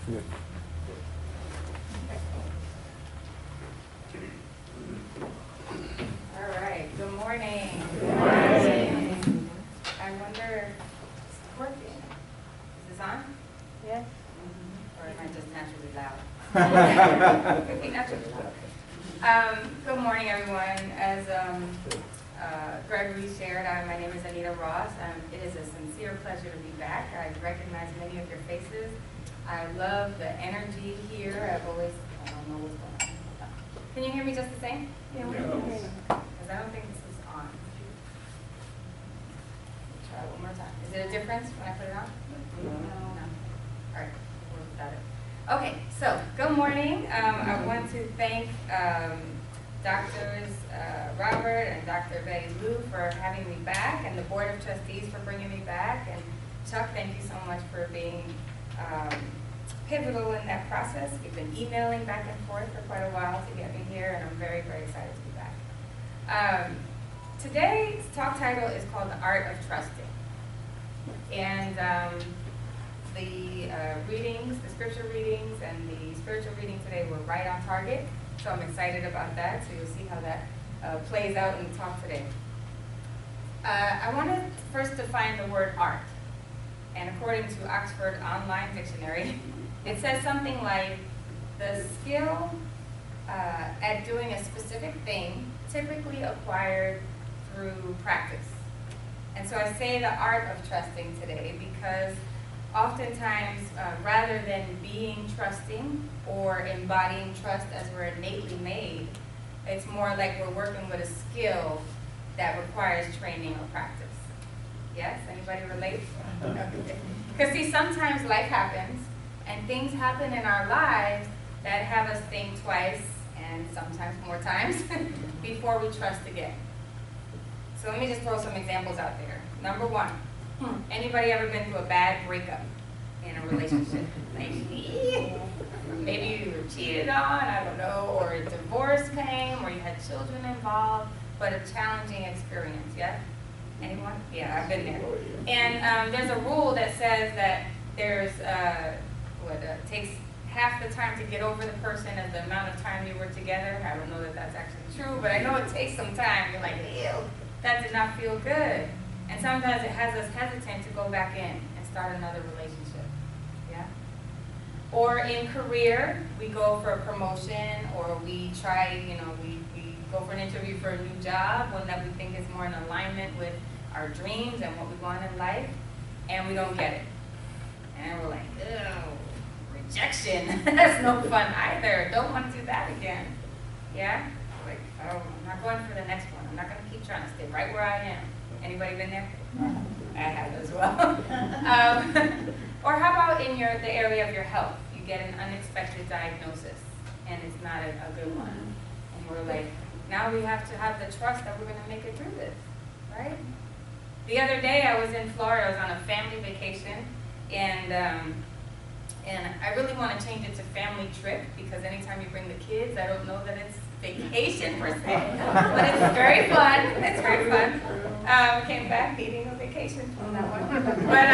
Yeah. All right, good morning. Good morning. I wonder if it's working. Is this on? Yes. Or am I just naturally loud? Could be naturally loud. Good morning, everyone. As Gregory shared, my name is Anita Ross. It is a sincere pleasure to be back. I recognize many of your faces. I love the energy here. I don't know what's going on. Can you hear me just the same? Yeah. Because I don't think this is on. Try one more time. Is it a difference when I put it on? No. All right, we'll work without it. Okay, so good morning. I want to thank Doctors Robert and Dr. Betty Lou for having me back, and the Board of Trustees for bringing me back. And Chuck, thank you so much for being pivotal in that process. We've been emailing back and forth for quite a while to get me here, and I'm very, very excited to be back. Today's talk title is called The Art of Trusting. And the readings, the scripture readings, and the spiritual reading today were right on target. So I'm excited about that. So you'll see how that plays out in the talk today. I wanted first to define the word art. And according to Oxford Online Dictionary, it says something like the skill at doing a specific thing, typically acquired through practice. And so I say the art of trusting today because oftentimes, rather than being trusting or embodying trust as we're innately made, it's more like we're working with a skill that requires training or practice. Yes? Anybody relate? Because see, sometimes life happens, and things happen in our lives that have us think twice, and sometimes more times, before we trust again. So let me just throw some examples out there. Number one, anybody ever been through a bad breakup in a relationship? Like, maybe you were cheated on, I don't know, or a divorce came, or you had children involved, but a challenging experience, yeah? Anyone? Yeah, I've been there. And there's a rule that says that there's, takes half the time to get over the person as the amount of time you were together. I don't know that that's actually true, but I know it takes some time. You're like, ew, that did not feel good. And sometimes it has us hesitant to go back in and start another relationship, yeah? Or in career, we go for a promotion, or we try, we go for an interview for a new job, one that we think is more in alignment with our dreams and what we want in life, and we don't get it. And we're like, ew, rejection, that's no fun either. Don't want to do that again, yeah? Like, oh, I'm not going for the next one. I'm not going to keep trying to stay right where I am. Anybody been there? I have as well. Or how about in the area of your health? You get an unexpected diagnosis, and it's not a good one. And we're like, now we have to have the trust that we're going to make it through this, right? The other day I was in Florida. I was on a family vacation, and I really want to change it to family trip, because anytime you bring the kids, I don't know that it's vacation per se, but it's very fun. It's very fun. Came back needing a vacation from that one. But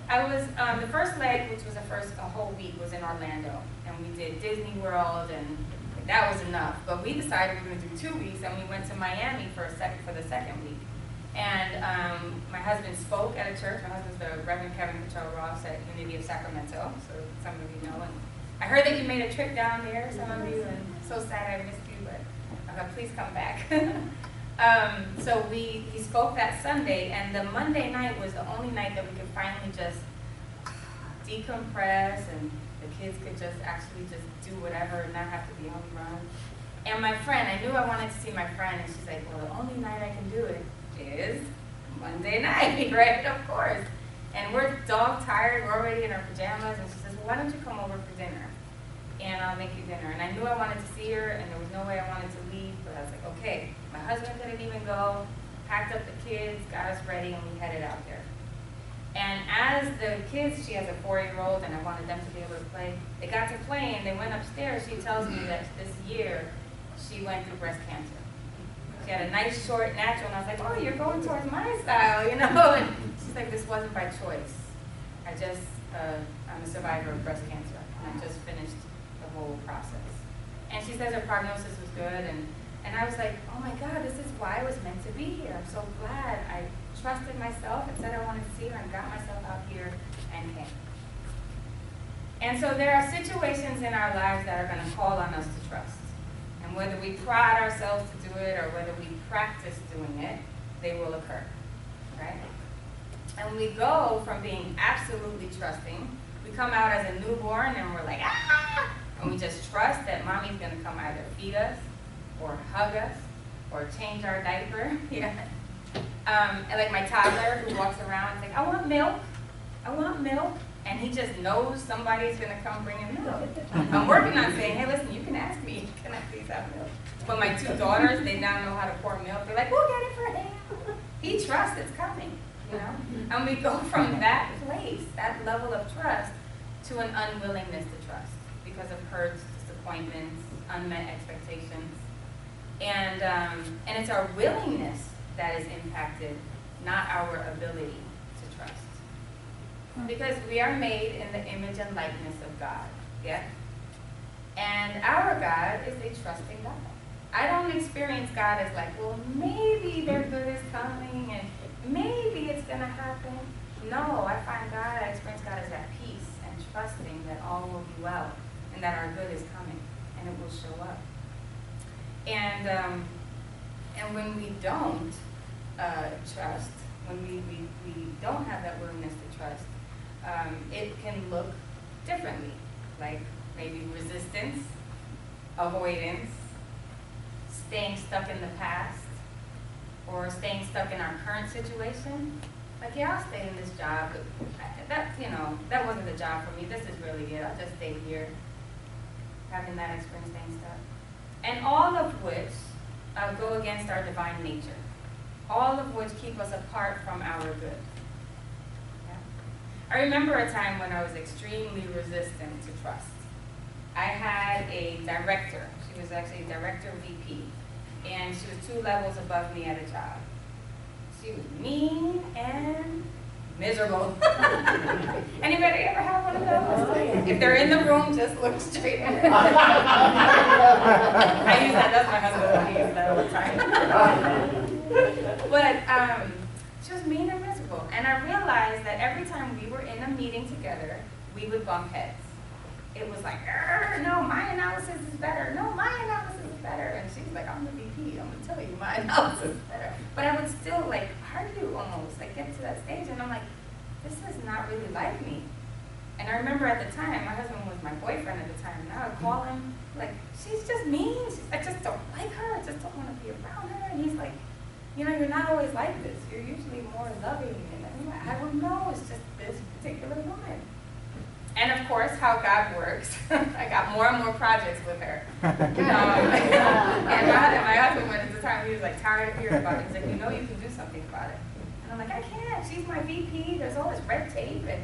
I was, the first leg, which was a whole week, was in Orlando, and we did Disney World, and that was enough. But we decided we were going to do 2 weeks, and we went to Miami for the second week. And my husband spoke at a church. My husband's the Reverend Anita Ross at Unity of Sacramento, so some of you know. And I heard that you made a trip down there, some of you, and so sad I missed you, but please come back. So he spoke that Sunday, and the Monday night was the only night that we could finally just decompress, and the kids could just actually just do whatever and not have to be on the run. And my friend, I knew I wanted to see my friend, and she's like, well, the only night I can do it is Monday night, right? Of course. And we're dog tired, we're already in our pajamas, and she says, well, why don't you come over for dinner? And I'll make you dinner. And I knew I wanted to see her, and there was no way I wanted to leave, but I was like, okay. My husband couldn't even go, packed up the kids, got us ready, and we headed out there. And as the kids, she has a 4-year-old, and I wanted them to be able to play, they got to play, and they went upstairs. She tells me that this year, she went through breast cancer. She had a nice, short, natural, and I was like, oh, you're going towards my style, And she's like, this wasn't by choice. I just I'm a survivor of breast cancer, and I just finished the whole process. And she says her prognosis was good, and I was like, oh my God, this is why I was meant to be here. I'm so glad I trusted myself and said I wanted to see her and got myself out here and came. And so there are situations in our lives that are going to call on us to trust. And whether we pride ourselves to do it or whether we practice doing it, they will occur, right? And we go from being absolutely trusting, we come out as a newborn and we're like, ah! And we just trust that mommy's going to come either feed us or hug us or change our diaper. Yeah. And like my toddler who walks around and like, I want milk, I want milk. And he just knows somebody's going to come bring him milk. I'm working on saying, hey, listen, you can ask me, can I please have milk? But my two daughters, they now know how to pour milk. They're like, we'll get it for him. He trusts it's coming, you know? And we go from that place, that level of trust, to an unwillingness to trust because of hurts, disappointments, unmet expectations. And it's our willingness that is impacted, not our ability to trust. Because we are made in the image and likeness of God, yeah? And our God is a trusting God. I don't experience God as like, well, maybe their good is coming and maybe it's going to happen. No, I find God, I experience God as at peace and trusting that all will be well and that our good is coming and it will show up. And when we don't trust, when we don't have that willingness to trust, it can look differently, like maybe resistance, avoidance, staying stuck in the past, or staying stuck in our current situation. Like, yeah, I'll stay in this job, but that wasn't the job for me. This is really it. I'll just stay here, having that experience, staying stuck. And all of which go against our divine nature. All of which keep us apart from our good. I remember a time when I was extremely resistant to trust. I had a director. She was actually a director VP, and she was 2 levels above me at a job. She was mean and miserable. Anybody ever have one of those? If they're in the room, just look straight at her. I use that. That's my husband. I use that all the time. But she was mean and miserable. And I realized that every time we were in a meeting together, we would bump heads. It was like, no, my analysis is better. No, my analysis is better. And she was like, I'm the VP. I'm going to tell you my analysis is better. But I would still like argue almost, like get to that stage. And I'm like, this is not really like me. And I remember at the time, my husband was my boyfriend at the time. And I would call him, like, she's just mean. I just don't like her. I just don't want to be around her. And he's like, you know, you're not always like this. You're usually more loving. And I'm like, I don't know. It's just this particular woman. And of course, how God works. I got more and more projects with her. And my husband went at the time, he was like tired of hearing about it. He's like, you know you can do something about it. And I'm like, I can't. She's my VP. There's all this red tape and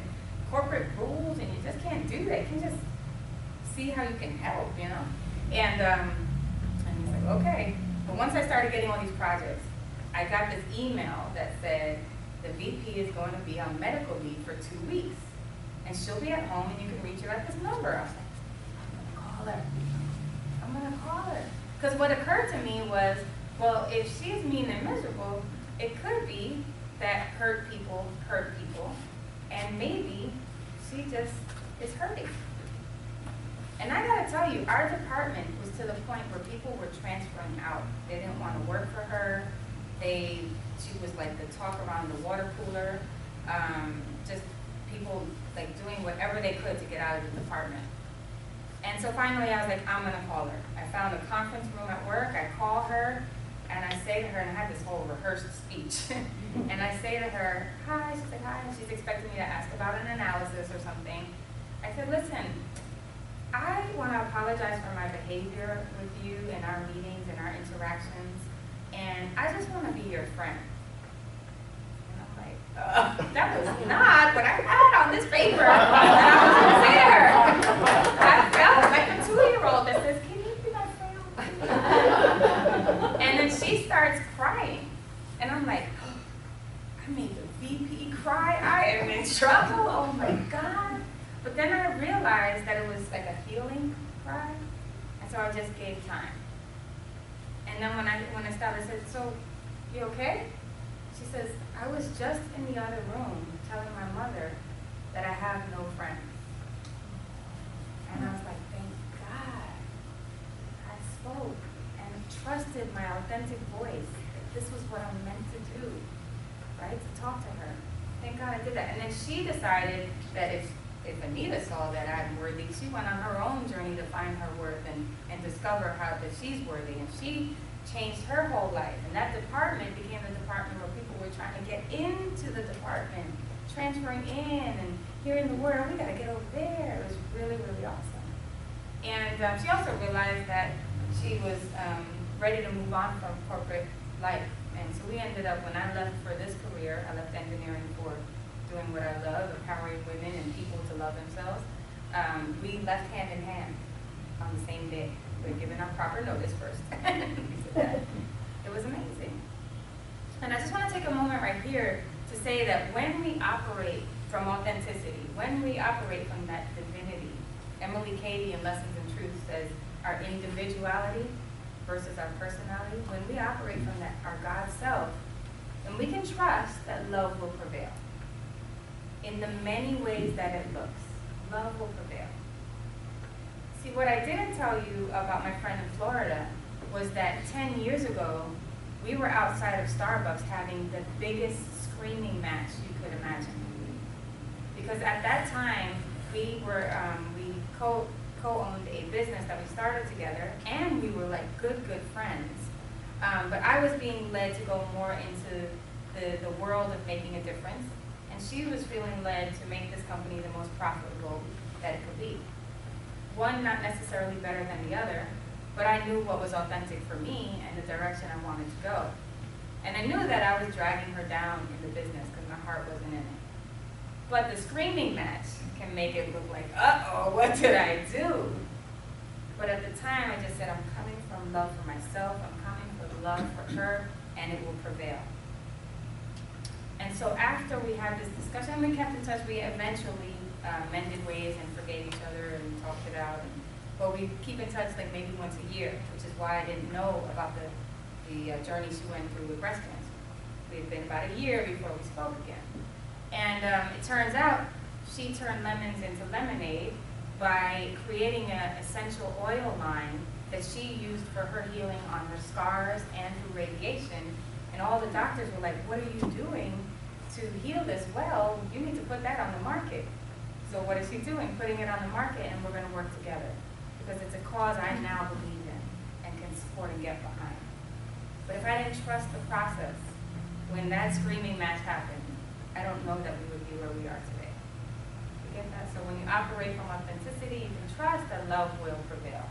corporate rules, and you just can't do that. You can just see how you can help, you know? And he's like, okay. But once I started getting all these projects, I got this email that said the VP is going to be on medical leave for 2 weeks. And she'll be at home and you can reach her at this number. I was like, I'm gonna call her. I'm gonna call her. Because what occurred to me was, well, if she's mean and miserable, it could be that hurt people, and maybe she just is hurting. And I gotta tell you, our department was to the point where people were transferring out. They didn't want to work for her. She was like the talk around the water cooler. Just people like doing whatever they could to get out of the department. And so finally I was like, I'm gonna call her. I found a conference room at work, I call her, and I say to her, and I had this whole rehearsed speech, and I say to her, hi, she's like, hi, and she's expecting me to ask about an analysis or something. I said, listen, I wanna apologize for my behavior with you in our meetings and our interactions, and I just wanna be your friend. That was not what I had on this paper that I was going to say to her. I felt like a 2-year-old that says, can you be my friend? And then she starts crying. And I'm like, oh, I made the VP cry. I am in trouble. Oh my God. realized that it was like a healing cry, and so I just gave time. And then when I stopped, I said, "So, you okay?" She says, "I was just in the other room telling my mother that I have no friends." And I was like, thank God. I spoke and trusted my authentic voice. This was what I'm meant to do, right? To talk to her. Thank God I did that. And then she decided that if Anita saw that I'm worthy, she went on her own journey to find her worth and discover how that she's worthy. And she changed her whole life. And that department became the department where people were trying to get into the department, transferring in and hearing the word, "Oh, we got to get over there." It was really, really awesome. And she also realized that she was ready to move on from corporate life. And so we ended up, when I left for this career, I left engineering for doing what I love, empowering women and people to love themselves. We left hand in hand on the same day. We were given our proper notice first. It was amazing. And I just want to take a moment right here to say that when we operate from authenticity, when we operate from that divinity, Emily Cady in Lessons in Truth says our individuality versus our personality, when we operate from that, our God self, then we can trust that love will prevail. In the many ways that it looks, love will prevail. See, what I didn't tell you about my friend in Florida was that 10 years ago, we were outside of Starbucks having the biggest screaming match you could imagine. Because at that time, we co-owned a business that we started together, and we were like good friends. But I was being led to go more into the world of making a difference, and she was feeling led to make this company the most profitable that it could be. One not necessarily better than the other, but I knew what was authentic for me and the direction I wanted to go. And I knew that I was dragging her down in the business because my heart wasn't in it. But the screaming match can make it look like, uh-oh, what did I do? But at the time, I just said, I'm coming from love for myself, I'm coming from love for her, and it will prevail. And so after we had this discussion, we kept in touch. We eventually mended ways and forgave each other and talked it out. But we keep in touch like maybe once a year, which is why I didn't know about the journey she went through with breast cancer. We had been about a year before we spoke again. And it turns out she turned lemons into lemonade by creating an essential oil line that she used for her healing on her scars and through radiation. And all the doctors were like, what are you doing to heal this? Well, you need to put that on the market. So what is she doing? Putting it on the market, and we're going to work together. Because it's a cause I now believe in and can support and get behind. But if I didn't trust the process, when that screaming match happened, I don't know that we would be where we are today. You get that? So when you operate from authenticity, you can trust that love will prevail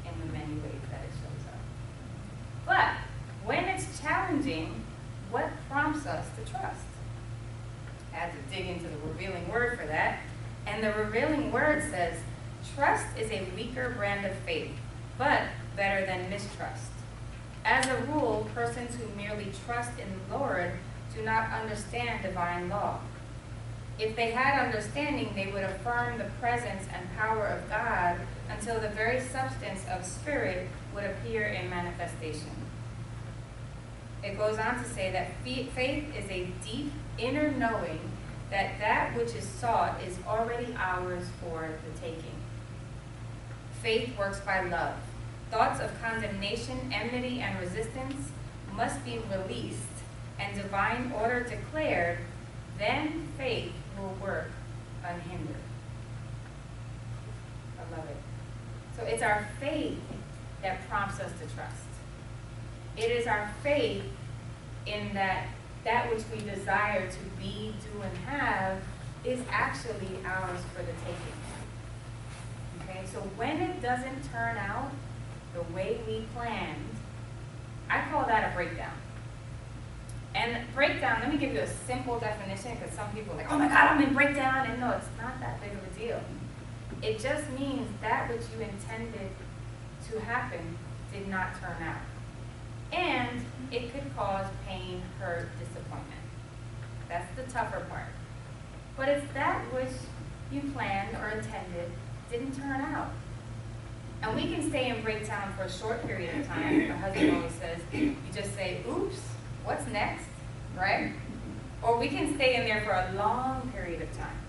in the many ways that it shows up. But when it's challenging, what prompts us to trust? I had to dig into the revealing word for that. And the revealing word says, trust is a weaker brand of faith, but better than mistrust. As a rule, persons who merely trust in the Lord do not understand divine law. If they had understanding, they would affirm the presence and power of God until the very substance of spirit would appear in manifestation. It goes on to say that faith is a deep inner knowing that that which is sought is already ours for the taking. Faith works by love. Thoughts of condemnation, enmity, and resistance must be released and divine order declared, then faith will work unhindered. I love it. So it's our faith that prompts us to trust. It is our faith in that which we desire to be, do, and have is actually ours for the taking. Okay, so when it doesn't turn out the way we planned, I call that a breakdown. And breakdown, let me give you a simple definition, because some people are like, oh my God, I'm in breakdown. And no, it's not that big of a deal. It just means that which you intended to happen did not turn out. And it could cause pain, hurt, disappointment. That's the tougher part. But it's that which you planned or intended didn't turn out. And we can stay in breakdown for a short period of time. My husband always says, you just say, oops, what's next, right? Or we can stay in there for a long period of time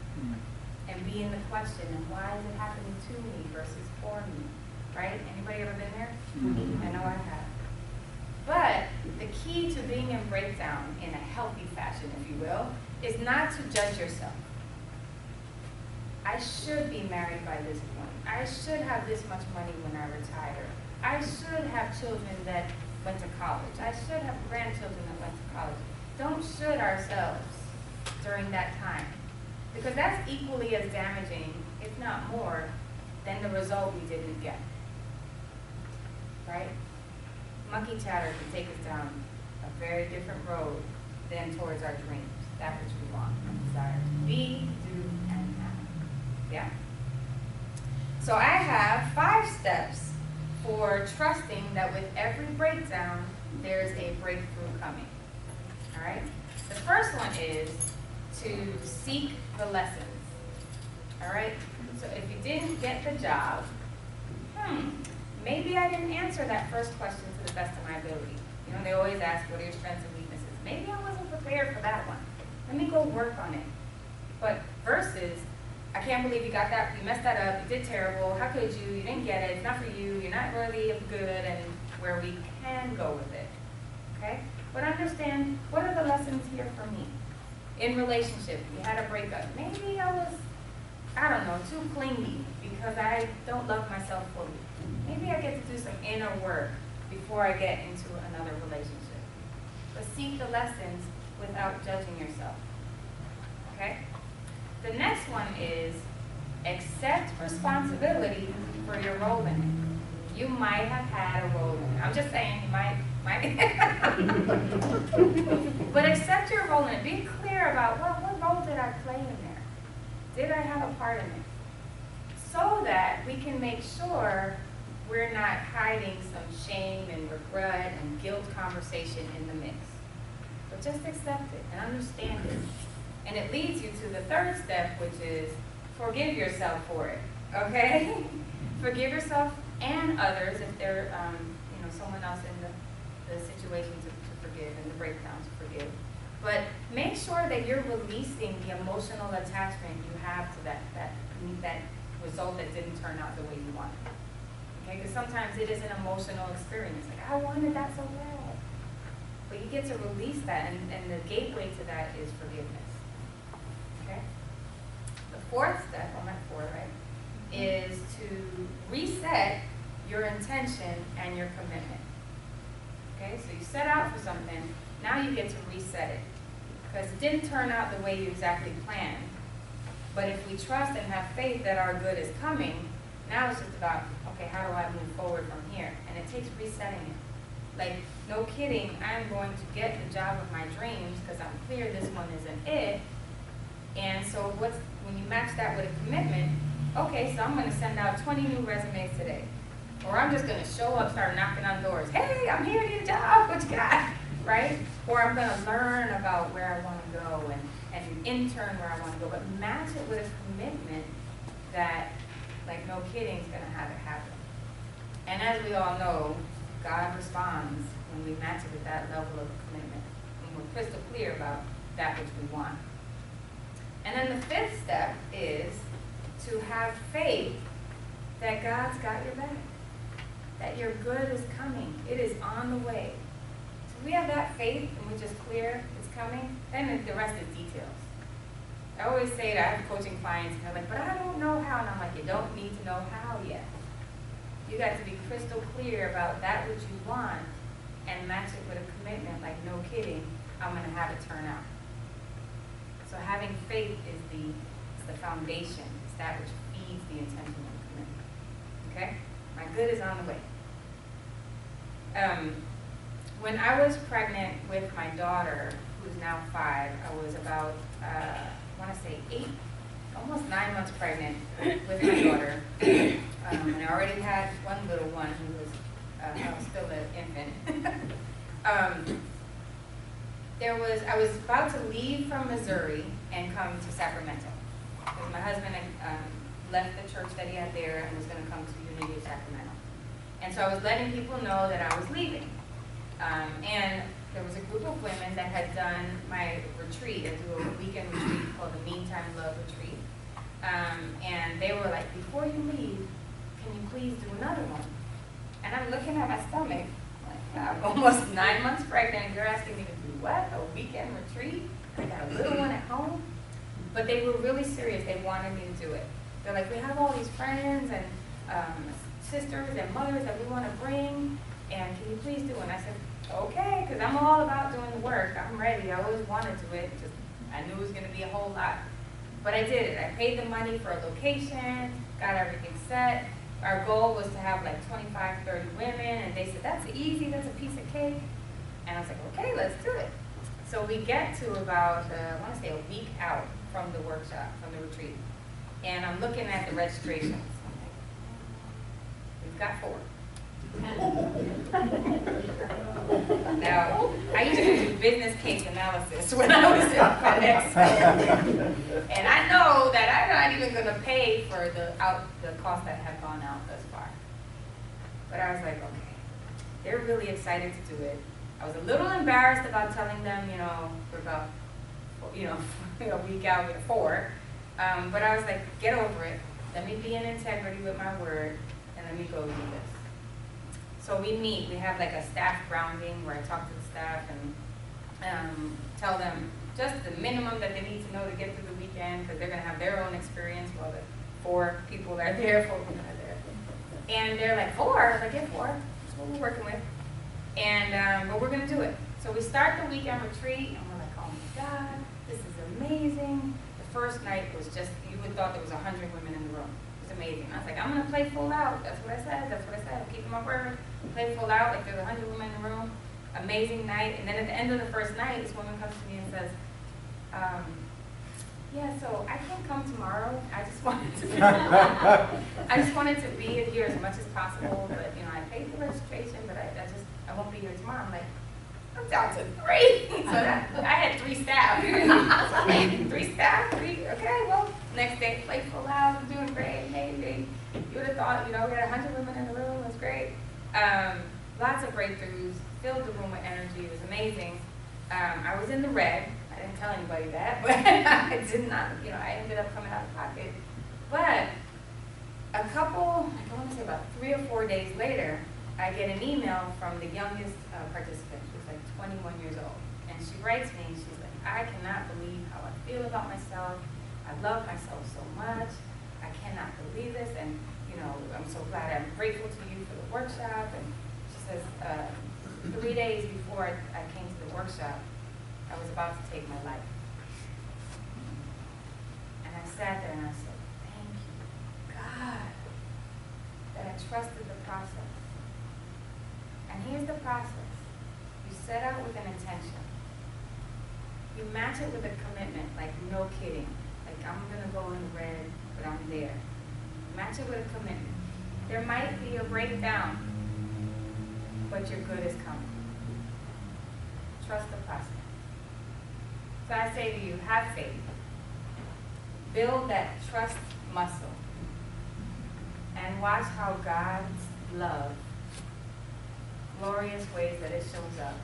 and be in the question, and why is it happening to me versus for me, right? Anybody ever been there? I know I have. But the key to being in breakdown in a healthy fashion, if you will, is not to judge yourself. I should be married by this point. I should have this much money when I retire. I should have children that went to college. I should have grandchildren that went to college. Don't should ourselves during that time, because that's equally as damaging, if not more, than the result we didn't get. Right? Monkey chatter can take us down a very different road than towards our dreams, that which we want and desire to be, do, and have. Yeah? So I have 5 steps for trusting that with every breakdown, there's a breakthrough coming. All right? The first one is to seek the lessons. All right? So if you didn't get the job, maybe I didn't answer that first question to the best of my ability. You know, they always ask, what are your strengths and weaknesses? Maybe I wasn't prepared for that one. Let me go work on it. But versus, I can't believe you got that, you messed that up, you did terrible, how could you didn't get it, it's not for you, you're not worthy of good, and where we can go with it. Okay? But understand, what are the lessons here for me? In relationship, you had a breakup. Maybe I was, I don't know, too clingy because I don't love myself fully. Maybe I get to do some inner work before I get into another relationship. But seek the lessons without judging yourself. Okay? The next one is accept responsibility for your role in it. You might have had a role in it. I'm just saying, you might. But accept your role in it. Be clear about, well, what role did I play in there? Did I have a part in it? So that we can make sure we're not hiding some shame and regret and guilt conversation in the mix. But just accept it and understand it. And it leads you to the third step, which is forgive yourself for it. Okay? Forgive yourself and others if they're, someone else in the situation to forgive and the breakdown to forgive. But make sure that you're releasing the emotional attachment you have to that result that didn't turn out the way you wanted. Okay? Because sometimes it is an emotional experience. Like, I wanted that so bad. But you get to release that, and the gateway to that is forgiveness. Okay? The fourth step, I'm at 4, right, is to reset your intention and your commitment. Okay, so you set out for something, now you get to reset it. Because it didn't turn out the way you exactly planned. But if we trust and have faith that our good is coming, now it's just about, okay, how do I move forward from here? And it takes resetting it. Like, no kidding, I'm going to get the job of my dreams because I'm clear this one isn't it. And so when you match that with a commitment, okay, so I'm going to send out 20 new resumes today. Or I'm just going to show up, start knocking on doors. Hey, I'm here, need a job, what you got? Right? Or I'm going to learn about where I want to go and intern where I want to go. But match it with a commitment that, like, no kidding, is going to have it happen. And as we all know, God responds when we match it with that level of commitment. When we're crystal clear about that which we want. And then the 5th step is to have faith that God's got your back. That your good is coming. It is on the way. So if we have that faith and we're just clear it's coming, then the rest is details. I always say that I have coaching clients and they're like, but I don't know how. And I'm like, you don't need to know how yet. You got to be crystal clear about that which you want and match it with a commitment, like, no kidding, I'm going to have it turn out. So having faith is the foundation. It's that which feeds the intention of the commitment. Okay? My good is on the way. When I was pregnant with my daughter, who's now 5, I was about, I want to say 8, almost 9 months pregnant with my daughter. And I already had one little one who was, I was still an infant. I was about to leave from Missouri and come to Sacramento. Because my husband left the church that he had there and was going to come to Unity of Sacramento. And so I was letting people know that I was leaving. And there was a group of women that had done my retreat. I do a weekend retreat called the Meantime Love Retreat. And they were like, before you leave, can you please do another one? And I'm looking at my stomach, like, I'm almost 9 months pregnant, and you're asking me to do what? A weekend retreat? I got a little one at home. But they were really serious. They wanted me to do it. They're like, we have all these friends and sisters and mothers that we want to bring, and can you please do it? And I said, okay, because I'm all about doing the work. I'm ready. I always wanted to do it. Just I knew it was going to be a whole lot. But I did it. I paid the money for a location, got everything set. Our goal was to have like 25, 30 women, and they said, that's easy, that's a piece of cake. And I was like, okay, let's do it. So we get to about, I want to say a week out from the workshop, from the retreat. And I'm looking at the registrations. I'm like, we've got 4. Now, I used to do business case analysis when I was in FedEx. And I know that I'm not even going to pay for the costs that have gone out thus far. But I was like, okay, they're really excited to do it. I was a little embarrassed about telling them, we're about, a week out with 4. But I was like, get over it. Let me be in integrity with my word, and let me go do this. So we meet. We have like a staff grounding where I talk to the staff and tell them just the minimum that they need to know to get through the weekend, because they're going to have their own experience while the 4 people are there, 4 women are there. And they're like, 4? I was like, yeah, 4. That's what we're working with. And but we're going to do it. So we start the weekend retreat, and we're like, oh my God, this is amazing. The first night was just, you would thought there was 100 women in the room. It was amazing. I was like, I'm going to play full out. That's what I said. That's what I said. I'm keeping my word. Play full out, like there's 100 women in the room. Amazing night. And then at the end of the first night, this woman comes to me and says, yeah, so I can't come tomorrow. I just wanted to be here as much as possible, but I paid the registration, but I won't be here tomorrow. I'm like, I'm down to 3. So I had 3 staff. Okay, 3 staff, 3, okay, well, next day, play full out, I'm doing great, amazing. You would have thought, we had 100 women in the room, it was great. Lots of breakthroughs, filled the room with energy, it was amazing. I was in the red. I didn't tell anybody that, but I did not, I ended up coming out of pocket. But a couple, I want to say about 3 or 4 days later, I get an email from the youngest participant. She was like 21 years old. And she writes me, and she's like, I cannot believe how I feel about myself. I love myself so much. I cannot believe this. And, I'm so glad. I'm grateful to you for the workshop. And she says, 3 days before I came to the workshop, I was about to take my life. And I sat there and I said, thank you, God, that I trusted the process. And here's the process. You set out with an intention. You match it with a commitment, like no kidding. Like I'm going to go in red, but I'm there. Match it with a commitment. There might be a breakdown, but your good is coming. Trust the process. So I say to you, have faith. Build that trust muscle. And watch how God's love, glorious ways that it shows up,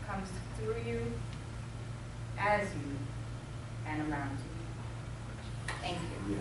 comes through you, as you, and around you. Thank you.